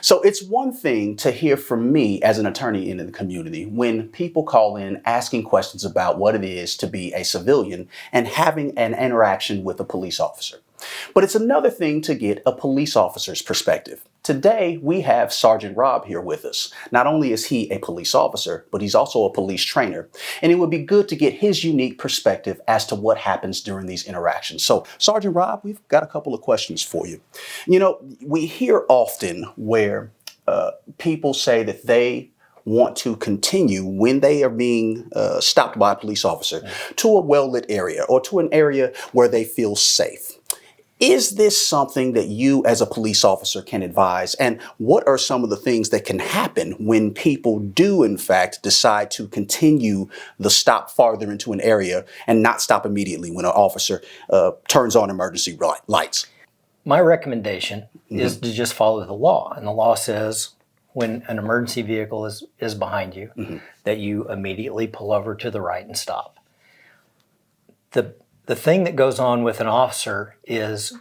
So it's one thing to hear from me as an attorney in the community when people call in asking questions about what it is to be a civilian and having an interaction with a police officer. But it's another thing to get a police officer's perspective. Today, we have Sergeant Rob here with us. Not only is he a police officer, but he's also a police trainer. And it would be good to get his unique perspective as to what happens during these interactions. So, Sergeant Rob, we've got a couple of questions for you. You know, we hear often where people say that they want to continue when they are being stopped by a police officer to a well-lit area or to an area where they feel safe. Is this something that you as a police officer can advise? And what are some of the things that can happen when people do, in fact, decide to continue the stop farther into an area and not stop immediately when an officer turns on emergency lights? My recommendation is to just follow the law. And the law says when an emergency vehicle is behind you, that you immediately pull over to the right and stop. The thing that goes on with an officer is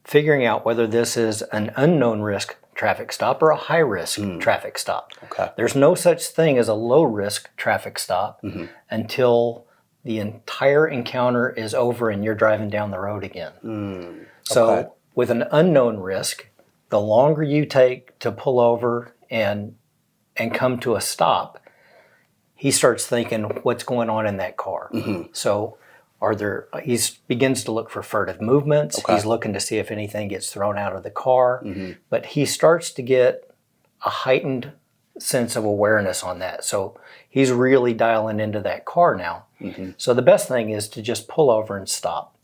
figuring out whether this is an unknown risk traffic stop or a high risk traffic stop. Okay. There's no such thing as a low risk traffic stop until the entire encounter is over and you're driving down the road again. So with an unknown risk, the longer you take to pull over and come to a stop, he starts thinking, what's going on in that car? So he begins to look for furtive movements. He's looking to see if anything gets thrown out of the car. But he starts to get a heightened sense of awareness on that. So he's really dialing into that car now. So the best thing is to just pull over and stop.